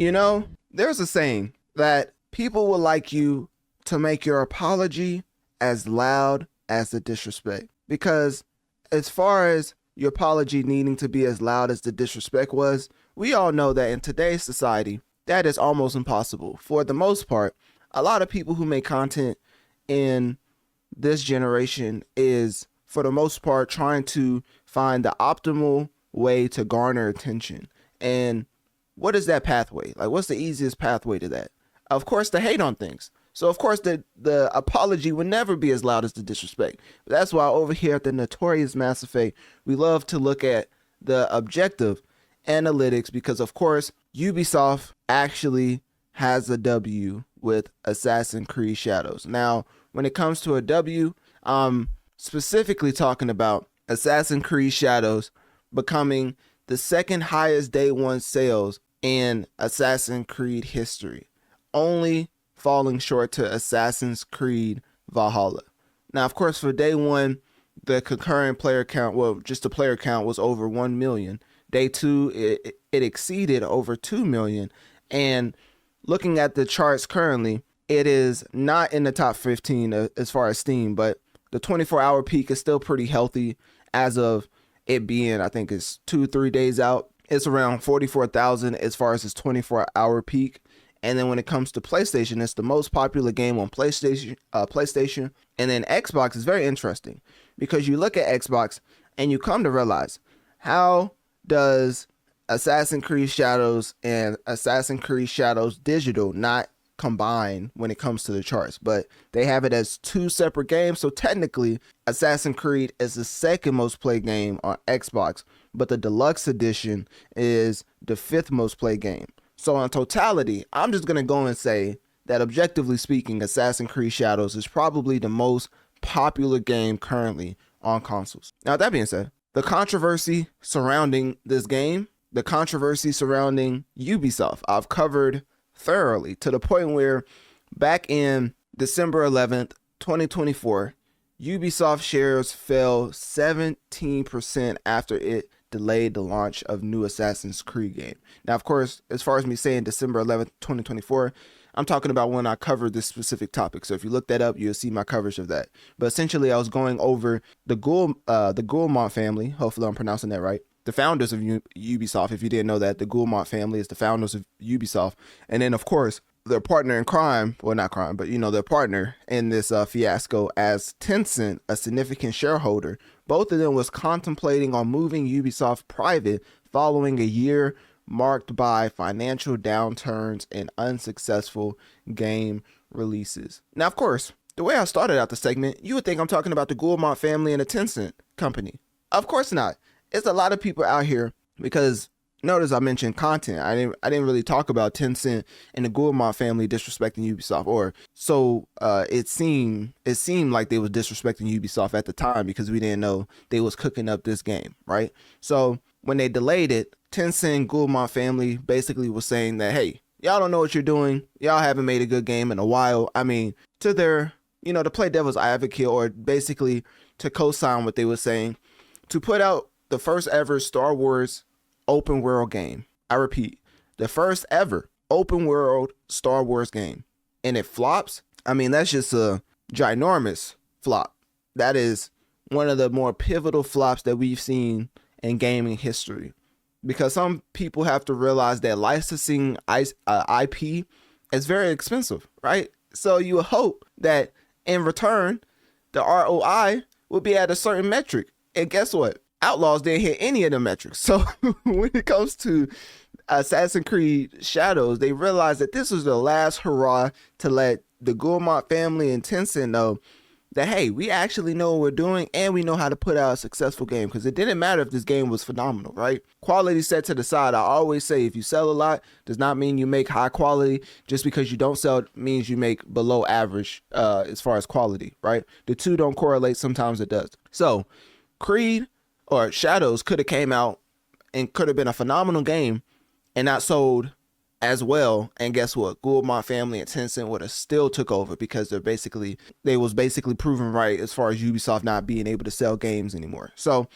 You know, there's a saying that people would like you to make your apology as loud as the disrespect. Because as far as your apology needing to be as loud as the disrespect was, we all know that in today's society, that is almost impossible. For the most part, a lot of people who make content in this generation is, for the most part, trying to find the optimal way to garner attention. And what is that pathway? Like, what's the easiest pathway to that? Of course, to hate on things. So, of course, the apology would never be as loud as the disrespect. But that's why over here at the Notorious Mass Effect, we love to look at the objective analytics because, of course, Ubisoft actually has a W with Assassin's Creed Shadows. Now, when it comes to a W, I'm specifically talking about Assassin's Creed Shadows becoming the second highest day one sales in Assassin's Creed history, only falling short to Assassin's Creed Valhalla. Now, of course, for day one, the concurrent player count, well, just the player count was over 1 million. Day two, it exceeded over 2 million. And looking at the charts currently, it is not in the top 15 as far as Steam, but the 24-hour peak is still pretty healthy as of it being, I think it's 2-3 days out. It's around 44,000 as far as its 24-hour peak. And then when it comes to PlayStation, it's the most popular game on PlayStation. And then Xbox is very interesting because you look at Xbox and you come to realize, how does Assassin's Creed Shadows and Assassin's Creed Shadows Digital not combine when it comes to the charts? But they have it as two separate games. So technically, Assassin's Creed is the second most played game on Xbox, but the deluxe edition is the fifth most played game. So in totality, I'm just going to go and say that objectively speaking, Assassin's Creed Shadows is probably the most popular game currently on consoles. Now, that being said, the controversy surrounding this game, the controversy surrounding Ubisoft, I've covered thoroughly to the point where back in December 11th, 2024, Ubisoft shares fell 17% after it delayed the launch of new Assassin's Creed game. Now, of course, as far as me saying December 11th, 2024, I'm talking about when I covered this specific topic. So if you look that up, you'll see my coverage of that. But essentially, I was going over the Guillemot family. Hopefully, I'm pronouncing that right. The founders of Ubisoft. If you didn't know that, the Guillemot family is the founders of Ubisoft. And then, of course, their partner in crime, well, not crime, but, their partner in this fiasco as Tencent, a significant shareholder. Both of them was contemplating on moving Ubisoft private following a year marked by financial downturns and unsuccessful game releases. Now, of course, the way I started out the segment, you would think I'm talking about the Guillemot family and a Tencent company. Of course not. It's a lot of people out here because notice I mentioned content. I didn't really talk about Tencent and the Guillemot family disrespecting Ubisoft, or so it seemed like they was disrespecting Ubisoft at the time because we didn't know they was cooking up this game, right? So when they delayed it, Tencent Guillemot family basically was saying that, hey, y'all don't know what you're doing. Y'all haven't made a good game in a while. I mean, to their, to play devil's advocate, or basically to co-sign what they were saying, to put out the first ever Star Wars open world game. I repeat, the first ever open world Star Wars game. And it flops. I mean, that's just a ginormous flop. That is one of the more pivotal flops that we've seen in gaming history. Because some people have to realize that licensing IP is very expensive, right? So you would hope that in return, the ROI will be at a certain metric. And guess what? Outlaws didn't hit any of the metrics. So when it comes to Assassin's Creed Shadows, they realized that this was the last hurrah to let the Guillemot family and Tencent know that, hey, we actually know what we're doing and we know how to put out a successful game, because it didn't matter if this game was phenomenal, right? Quality set to the side. I always say if you sell a lot does not mean you make high quality. Just because you don't sell means you make below average as far as quality, right? The two don't correlate. Sometimes it does. So Creed or Shadows could have came out and could have been a phenomenal game and not sold as well. And guess what? Guillemot family and Tencent would have still took over because they was basically proven right as far as Ubisoft not being able to sell games anymore. So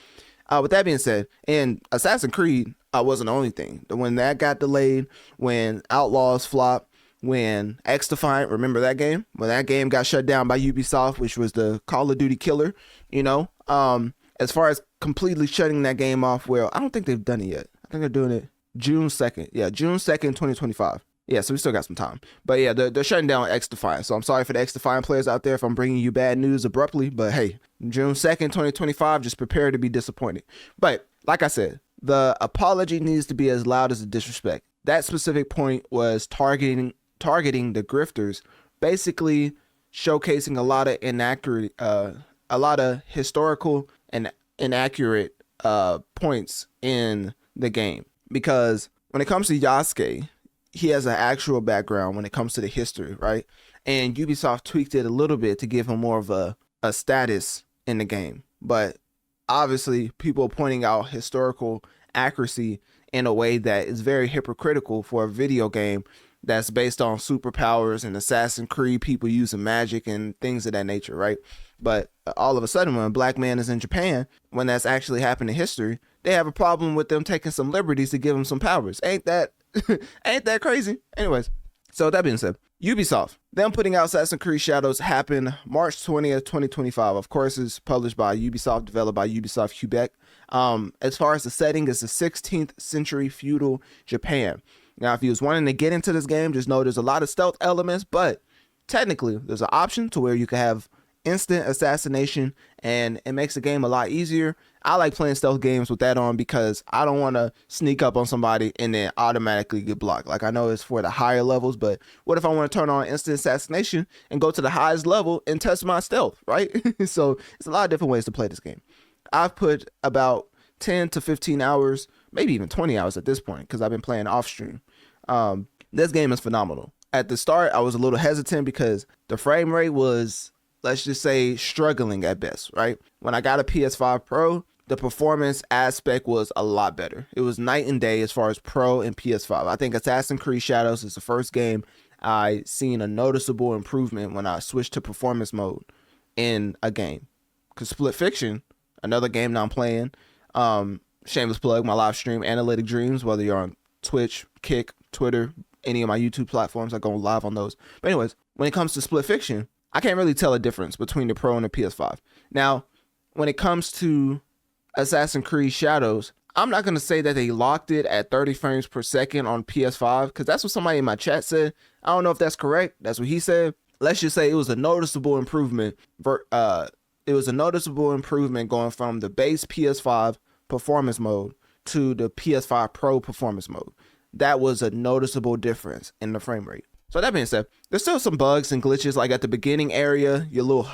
with that being said, in Assassin's Creed, wasn't the only thing. When that got delayed, when Outlaws flopped, when X Defiant, remember that game? When that game got shut down by Ubisoft, which was the Call of Duty killer, as far as completely shutting that game off, well, I don't think they've done it yet. I think they're doing it June 2nd. Yeah, June 2nd, 2025. Yeah, so we still got some time. But yeah, they're shutting down X Defiant. So I'm sorry for the X Defiant players out there if I'm bringing you bad news abruptly. But hey, June 2nd, 2025, just prepare to be disappointed. But like I said, the apology needs to be as loud as the disrespect. That specific point was targeting the grifters, basically showcasing a lot of historical and inaccurate points in the game. Because when it comes to Yasuke, he has an actual background when it comes to the history, right? And Ubisoft tweaked it a little bit to give him more of a status in the game. But obviously, people are pointing out historical accuracy in a way that is very hypocritical for a video game that's based on superpowers and Assassin's Creed, people using magic and things of that nature, right? But all of a sudden, when a black man is in Japan, when that's actually happened in history, they have a problem with them taking some liberties to give him some powers. Ain't that crazy? Anyways, so that being said, Ubisoft, them putting out Assassin's Creed Shadows happened March 20th, 2025. Of course, it's published by Ubisoft, developed by Ubisoft Quebec. As far as the setting, it's the 16th century feudal Japan. Now, if you was wanting to get into this game, just know there's a lot of stealth elements, but technically there's an option to where you can have instant assassination, and it makes the game a lot easier. I like playing stealth games with that on because I don't want to sneak up on somebody and then automatically get blocked. Like, I know it's for the higher levels, but what if I want to turn on instant assassination and go to the highest level and test my stealth, right? So it's a lot of different ways to play this game. I've put about 10 to 15 hours, maybe even 20 hours at this point, because I've been playing off stream. This game is phenomenal. At the start, I was a little hesitant because the frame rate was, let's just say, struggling at best, right? When I got a PS5 Pro, the performance aspect was a lot better. It was night and day as far as Pro and PS5. I think Assassin's Creed Shadows is the first game I seen a noticeable improvement when I switched to performance mode in a game. Because Split Fiction, another game that I'm playing, shameless plug, my live stream, Analytic Dreamz, whether you're on Twitch, Kick, Twitter, any of my YouTube platforms, I go live on those. But anyways, when it comes to Split Fiction, I can't really tell a difference between the Pro and the PS5. Now, when it comes to Assassin's Creed Shadows, I'm not going to say that they locked it at 30 frames per second on PS5, because that's what somebody in my chat said. I don't know if that's correct. That's what he said. Let's just say it was a noticeable improvement. It was a noticeable improvement going from the base PS5 performance mode to the PS5 Pro performance mode. That was a noticeable difference in the frame rate. So that being said, there's still some bugs and glitches, like at the beginning area, your little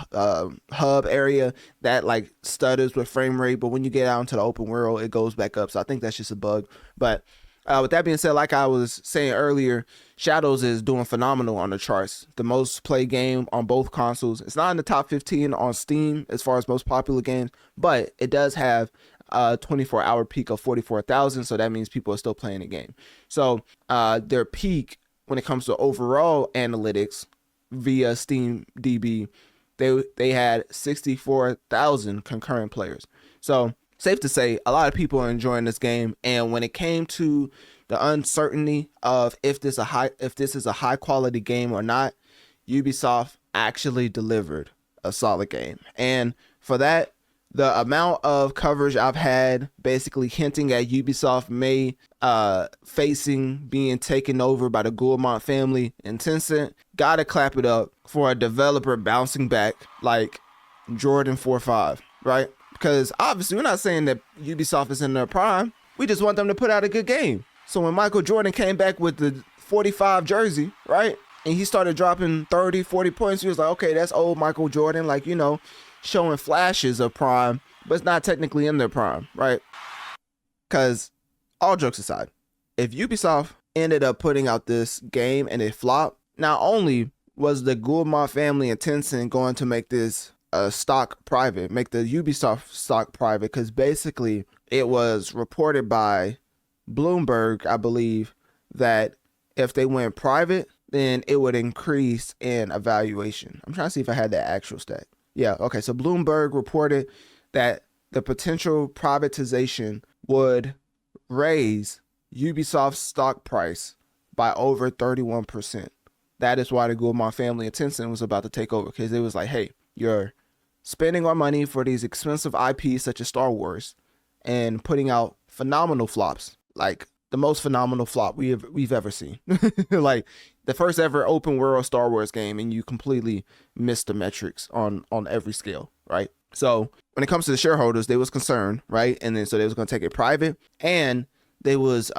hub area that like stutters with frame rate, but when you get out into the open world, it goes back up. So I think that's just a bug. But with that being said, like I was saying earlier, Shadows is doing phenomenal on the charts. The most played game on both consoles. It's not in the top 15 on Steam as far as most popular games, but it does have a 24-hour peak of 44,000. So that means people are still playing the game. So their peak, when it comes to overall analytics via Steam DB, they had 64,000 concurrent players. So safe to say, a lot of people are enjoying this game. And when it came to the uncertainty of if this is a high quality game or not, Ubisoft actually delivered a solid game. And for that, the amount of coverage I've had basically hinting at Ubisoft may facing being taken over by the Guillemot family and Tencent, gotta clap it up for a developer bouncing back like Jordan 4-5, right? Because obviously we're not saying that Ubisoft is in their prime. We just want them to put out a good game. So when Michael Jordan came back with the 45 jersey, right? And he started dropping 30, 40 points, he was like, okay, that's old Michael Jordan, like, you know, showing flashes of prime, but it's not technically in their prime, right? Because all jokes aside, if Ubisoft ended up putting out this game and it flopped, not only was the Guillemot family and Tencent going to make this stock private, make the Ubisoft stock private, because basically it was reported by Bloomberg, I believe, that if they went private, then it would increase in evaluation. I'm trying to see if I had that actual stat. Yeah, okay, so Bloomberg reported that the potential privatization would raise Ubisoft's stock price by over 31%. That is why the Gourmand family and Tencent was about to take over, because it was like, hey, you're spending our money for these expensive IPs such as Star Wars and putting out phenomenal flops, like the most phenomenal flop we've ever seen. Like the first ever open world Star Wars game, and you completely missed the metrics on every scale, right? So when it comes to the shareholders, they was concerned, right? And then so they was going to take it private, and there was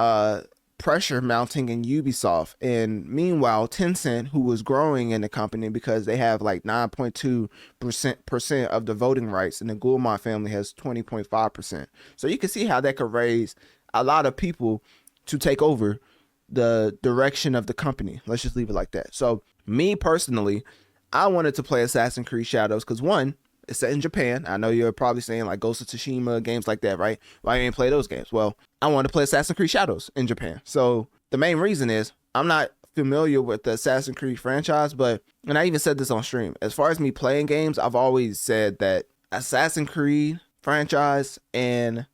pressure mounting in Ubisoft. And meanwhile, Tencent, who was growing in the company because they have like 9.2% of the voting rights, and the Gourmand family has 20.5%. So you can see how that could raise a lot of people to take over the direction of the company. Let's just leave it like that. So me personally, I wanted to play Assassin's Creed Shadows because, one, it's set in Japan. I know you're probably saying like Ghost of Tsushima, games like that, right? Why you ain't play those games? Well, I wanted to play Assassin's Creed Shadows in Japan. So the main reason is I'm not familiar with the Assassin's Creed franchise, and I even said this on stream, as far as me playing games, I've always said that Assassin's Creed franchise and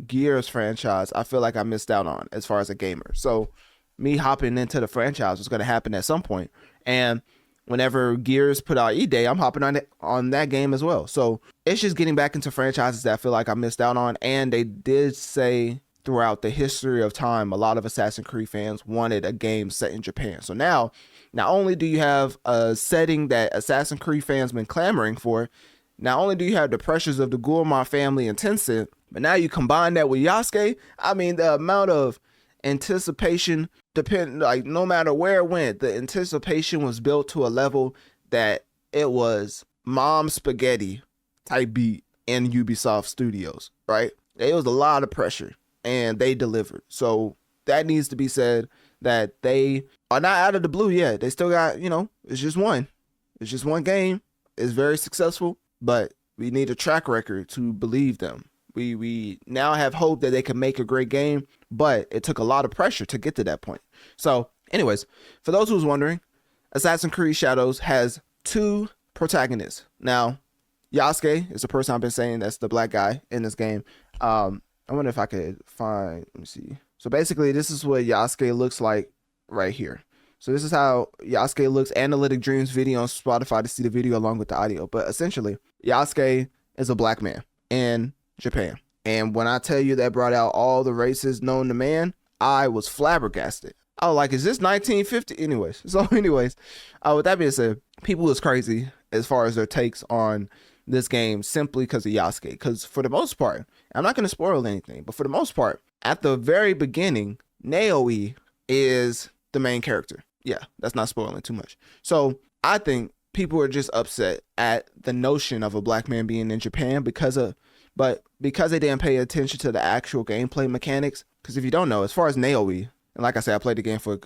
Gears franchise, I feel like I missed out on as far as a gamer. So me hopping into the franchise was going to happen at some point. And whenever Gears put out E-Day, I'm hopping on that game as well. So it's just getting back into franchises that I feel like I missed out on. And they did say throughout the history of time, a lot of Assassin's Creed fans wanted a game set in Japan. So now, not only do you have a setting that Assassin's Creed fans been clamoring for, not only do you have the pressures of the Gourmand family and Tencent, but now you combine that with Yasuke. I mean, the amount of anticipation, like no matter where it went, the anticipation was built to a level that it was mom spaghetti type beat in Ubisoft Studios, right? It was a lot of pressure, and they delivered. So that needs to be said, that they are not out of the blue yet. They still got, it's just one. It's just one game. It's very successful, but we need a track record to believe them. We now have hope that they can make a great game, but it took a lot of pressure to get to that point. So anyways, for those who's wondering, Assassin's Creed Shadows has two protagonists. Now, Yasuke is the person I've been saying that's the black guy in this game. I wonder if I could find, let me see. So basically, this is what Yasuke looks like right here. So this is how Yasuke looks. Analytic Dreamz video on Spotify to see the video along with the audio. But essentially, Yasuke is a black man in Japan. And when I tell you that brought out all the races known to man, I was flabbergasted. I was like, is this 1950? Anyways, with that being said, people was crazy as far as their takes on this game simply because of Yasuke. Because for the most part, I'm not going to spoil anything, but for the most part, at the very beginning, Naoe is the main character. Yeah, that's not spoiling too much. So I think people are just upset at the notion of a black man being in Japan because they didn't pay attention to the actual gameplay mechanics. Because if you don't know, as far as Naoe, and like I said, I played the game for a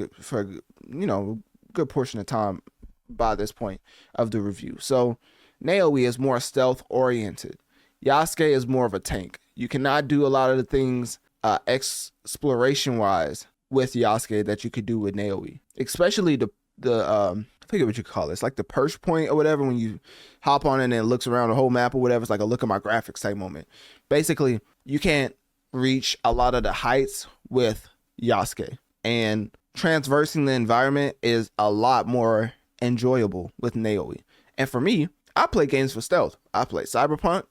good portion of time by this point of the review. So Naoe is more stealth oriented. Yasuke is more of a tank. You cannot do a lot of the things exploration wise with Yasuke that you could do with Naoe, especially the I forget what you call it. It's like the perch point or whatever, when you hop on it and it looks around the whole map or whatever. It's like a look at my graphics type moment. Basically, you can't reach a lot of the heights with Yasuke, and transversing the environment is a lot more enjoyable with Naoe. And for me, I play games for stealth. I play Cyberpunk,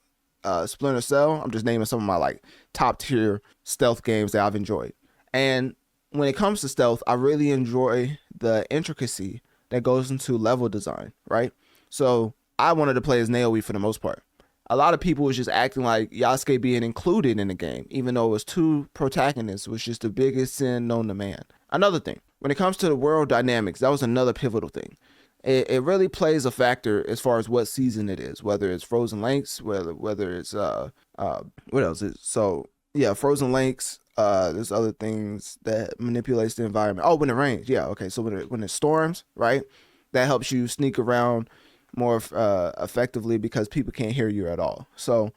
Splinter Cell. I'm just naming some of my like top tier stealth games that I've enjoyed. And when it comes to stealth, I really enjoy the intricacy that goes into level design, right? So I wanted to play as Naoe for the most part. A lot of people was just acting like Yasuke being included in the game, even though it was two protagonists, was just the biggest sin known to man. Another thing, when it comes to the world dynamics, that was another pivotal thing. It really plays a factor as far as what season it is, whether it's Frozen Lakes, whether it's what else is so yeah, Frozen Lakes. There's other things that manipulates the environment. Oh, when it rains, yeah, okay. So when it storms, right, that helps you sneak around more effectively because people can't hear you at all. So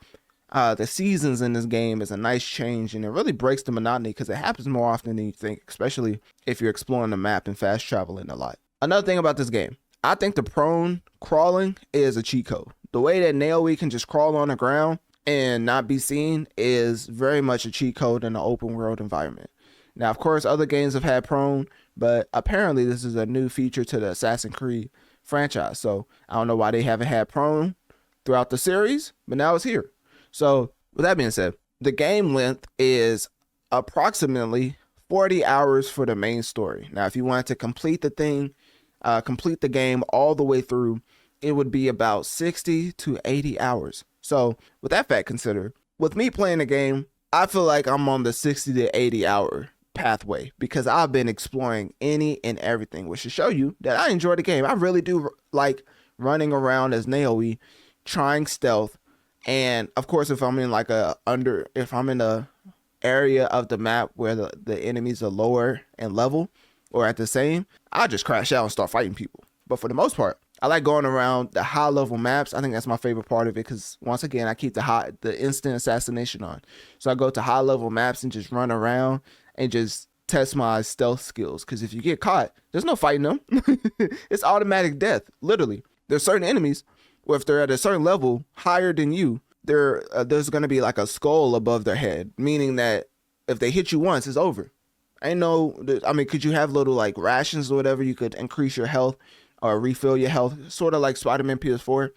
the seasons in this game is a nice change, and it really breaks the monotony because it happens more often than you think, especially if you're exploring the map and fast traveling a lot. Another thing about this game, I think the prone crawling is a cheat code. The way that Naoe can just crawl on the ground and not be seen is very much a cheat code in an open world environment. Now, of course, other games have had prone, but apparently this is a new feature to the Assassin's Creed franchise. So I don't know why they haven't had prone throughout the series, but now it's here. So with that being said, the game length is approximately 40 hours for the main story. Now, if you wanted to complete the game all the way through, it would be about 60 to 80 hours. So with that fact considered, with me playing the game, I feel like I'm on the 60 to 80 hour pathway because I've been exploring any and everything, which should show you that I enjoy the game. I really do like running around as Naoe, trying stealth, and of course, if I'm in a area of the map where the enemies are lower in level or at the same, I'll just crash out and start fighting people. But for the most part, I like going around the high level maps. I think that's my favorite part of it because once again, I keep the instant assassination on. So I go to high level maps and just run around and just test my stealth skills. Because if you get caught, there's no fighting them. It's automatic death, literally. There's certain enemies where if they're at a certain level higher than you, there's going to be like a skull above their head, meaning that if they hit you once, it's over. Could you have little like rations or whatever? You could increase your health or refill your health, sort of like Spider-Man PS4.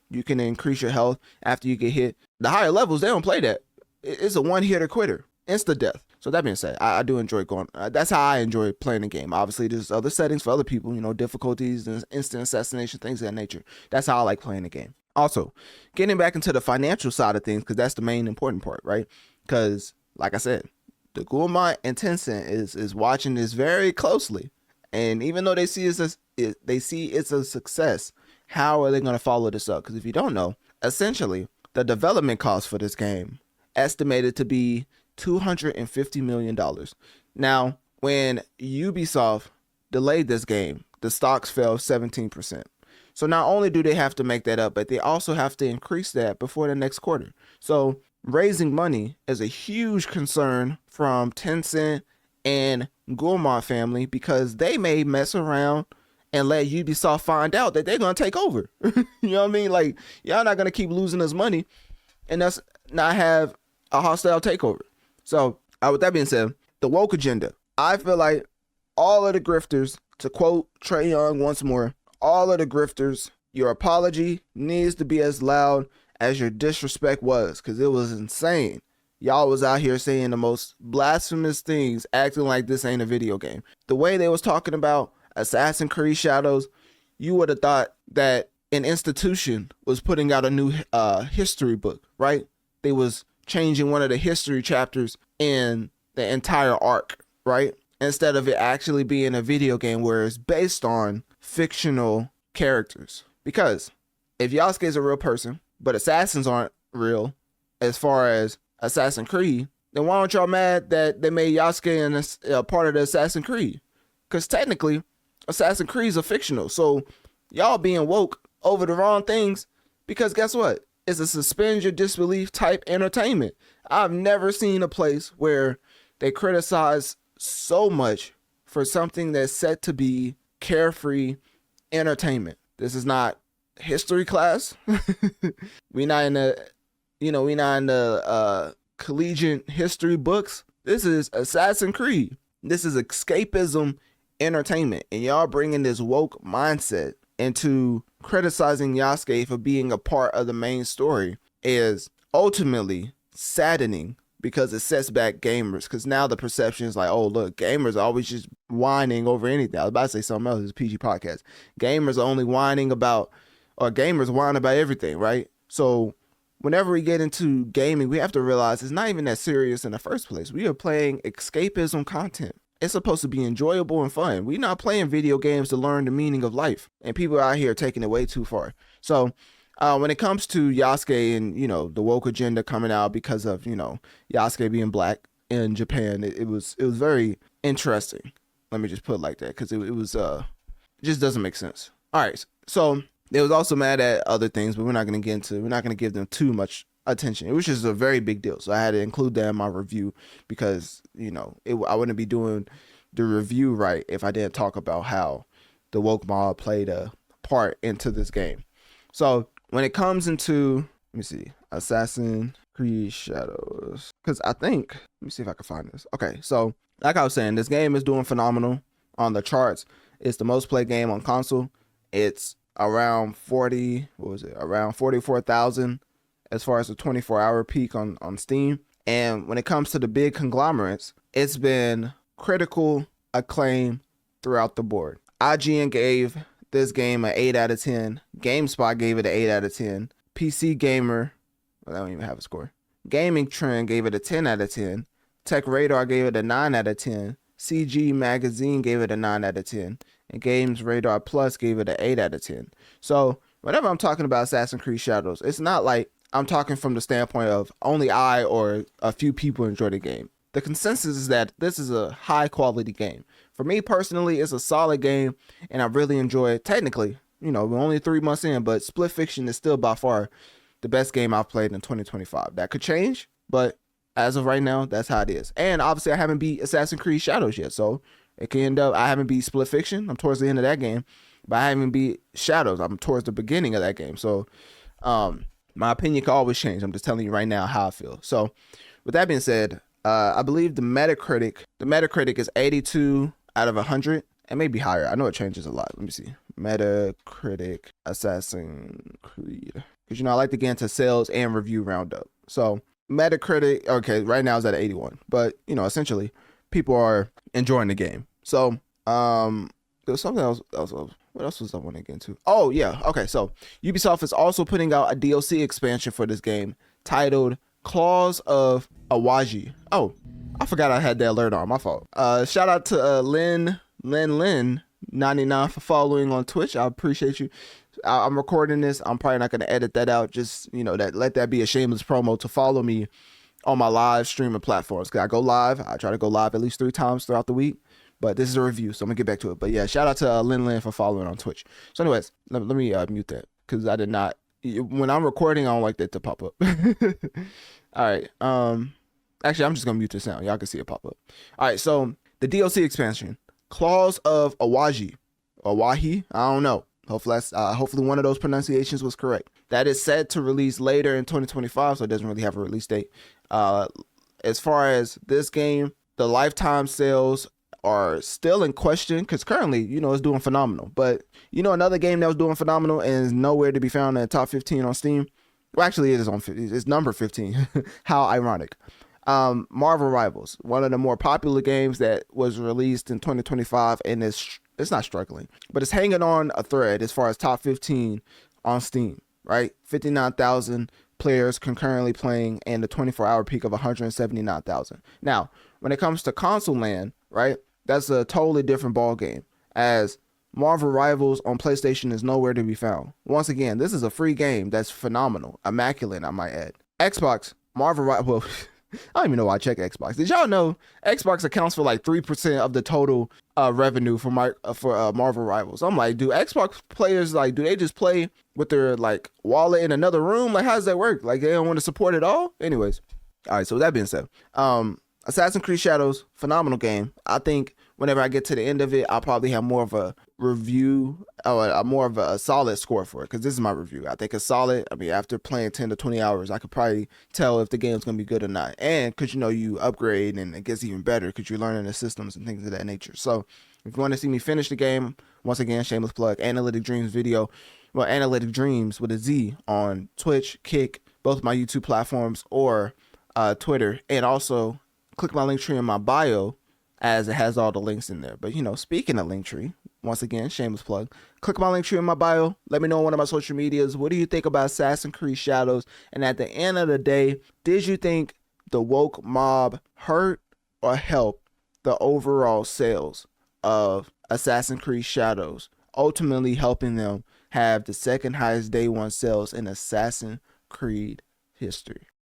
You can increase your health after you get hit. The higher levels, they don't play that. It's a one-hitter quitter, insta death. So that being said, I do enjoy going. That's how I enjoy playing the game. Obviously, there's other settings for other people, difficulties and instant assassination, things of that nature. That's how I like playing the game. Also, getting back into the financial side of things, because that's the main important part, right? Because, like I said, the Guillemot and Tencent is watching this very closely. And even though they see it's a success, how are they going to follow this up? Because if you don't know, essentially, the development cost for this game estimated to be $250 million. Now, when Ubisoft delayed this game, the stocks fell 17%. So not only do they have to make that up, but they also have to increase that before the next quarter. So raising money is a huge concern from Tencent and Guillemot family because they may mess around and let Ubisoft find out that they're going to take over. You know what I mean? Like, y'all not going to keep losing us money and us not have a hostile takeover. So with that being said, the woke agenda. I feel like all of the grifters, to quote Trae Young once more, all of the grifters, your apology needs to be as loud as your disrespect was, because it was insane. Y'all was out here saying the most blasphemous things, acting like this ain't a video game. The way they was talking about Assassin's Creed Shadows, you would have thought that an institution was putting out a new history book, right? They was changing one of the history chapters in the entire arc, right? Instead of it actually being a video game where it's based on fictional characters. Because if Yasuke is a real person, but assassins aren't real, as far as Assassin's Creed, then why aren't y'all mad that they made Yasuke a part of the Assassin's Creed? Because technically, Assassin's Creed is a fictional. So y'all being woke over the wrong things, because guess what? It's a suspend your disbelief type entertainment. I've never seen a place where they criticize so much for something that's set to be carefree entertainment. This is not history class. We're not in the collegiate history books. This is Assassin's Creed. This is escapism entertainment, and y'all bringing this woke mindset into criticizing Yasuke for being a part of the main story is ultimately saddening, because it sets back gamers. Because now the perception is like, oh, look, gamers are always just whining over anything. I was about to say something else. It's a PG podcast. Gamers are only whining about, or gamers whine about everything, right? So whenever we get into gaming, we have to realize it's not even that serious in the first place. We are playing escapism content. It's supposed to be enjoyable and fun. We're not playing video games to learn the meaning of life. And people out here taking it way too far. So when it comes to Yasuke and, the woke agenda coming out because of, Yasuke being black in Japan, it was very interesting. Let me just put it like that, because it just doesn't make sense. All right. So they was also mad at other things, but we're not going to give them too much attention. It was just a very big deal. So I had to include that in my review because, I wouldn't be doing the review right if I didn't talk about how the woke mob played a part into this game. So when it comes into Let me see. Assassin's Creed Shadows. Because I think, let me see if I can find this. Okay, so like I was saying, this game is doing phenomenal on the charts. It's the most played game on console. It's around 44,000 as far as the 24-hour peak on Steam. And when it comes to the big conglomerates, it's been critical acclaim throughout the board. IGN gave this game an 8 out of 10. GameSpot gave it an 8 out of 10. PC Gamer, well, I don't even have a score. Gaming Trend gave it a 10 out of 10. Tech Radar gave it a 9 out of 10. CG Magazine gave it a 9 out of 10. And Games Radar Plus gave it an 8 out of 10. So whenever I'm talking about Assassin's Creed Shadows, it's not like I'm talking from the standpoint of only I or a few people enjoy the game. The consensus is that this is a high quality game. For me personally, it's a solid game and I really enjoy it. Technically, we're only 3 months in, but Split Fiction is still by far the best game I've played in 2025. That could change, but as of right now, that's how it is. And obviously, I haven't beat Assassin's Creed Shadows yet, so it can end up, I haven't beat Split Fiction. I'm towards the end of that game, but I haven't beat Shadows. I'm towards the beginning of that game. So, my opinion can always change. I'm just telling you right now how I feel. So, with that being said, I believe the Metacritic is 82 out of 100. It may be higher. I know it changes a lot. Let me see. Metacritic Assassin's Creed. Because, I like to get into sales and review roundup. So, Metacritic, okay, right now is at 81. But, essentially, people are enjoying the game. So, there's something else. What else was I wanting to get into? Oh, yeah. Okay, so Ubisoft is also putting out a DLC expansion for this game titled Claws of Awaji. Oh, I forgot I had that alert on. My fault. Shout out to Lynn 99 for following on Twitch. I appreciate you. I'm recording this. I'm probably not going to edit that out. Just, let that be a shameless promo to follow me on my live streaming platforms. Cause I go live. I try to go live at least 3 times throughout the week. But this is a review, so I'm gonna get back to it. But yeah, shout out to Lin for following on Twitch. So anyways, let me mute that because I did not. When I'm recording, I don't like that to pop up. All right. Actually, I'm just gonna mute this now. Y'all can see it pop up. All right. So the DLC expansion, Claws of Awaji, I don't know. Hopefully one of those pronunciations was correct. That is set to release later in 2025, so it doesn't really have a release date. As far as this game, the lifetime sales are still in question because currently, it's doing phenomenal. But, another game that was doing phenomenal and is nowhere to be found in the top 15 on Steam. Well, actually, it is it's number 15. How ironic. Marvel Rivals, one of the more popular games that was released in 2025 and it's not struggling, but it's hanging on a thread as far as top 15 on Steam, right? 59,000 players concurrently playing and the 24-hour peak of 179,000. Now, when it comes to console land, right? That's a totally different ball game, as Marvel Rivals on PlayStation is nowhere to be found. Once again, this is a free game that's phenomenal, immaculate, I might add. Xbox, Marvel Rivals, I don't even know why I check Xbox. Did y'all know Xbox accounts for like 3% of the total revenue for Marvel Rivals? I'm like, do Xbox players, do they just play with their wallet in another room? How does that work? They don't want to support it all? Anyways, all right, so with that being said, Assassin's Creed Shadows, phenomenal game. I think whenever I get to the end of it, I'll probably have more of a review or more of a solid score for it because this is my review. I think it's solid. I mean, after playing 10 to 20 hours, I could probably tell if the game's going to be good or not. And because, you upgrade and it gets even better because you're learning the systems and things of that nature. So if you want to see me finish the game, once again, shameless plug, Analytic Dreamz video. Well, Analytic Dreamz with a Z on Twitch, Kick, both my YouTube platforms or Twitter. And also click my link tree in my bio as it has all the links in there. But, speaking of link tree, once again, shameless plug, click my link tree in my bio. Let me know on one of my social medias. What do you think about Assassin's Creed Shadows? And at the end of the day, did you think the woke mob hurt or helped the overall sales of Assassin's Creed Shadows, ultimately helping them have the second highest day one sales in Assassin's Creed history?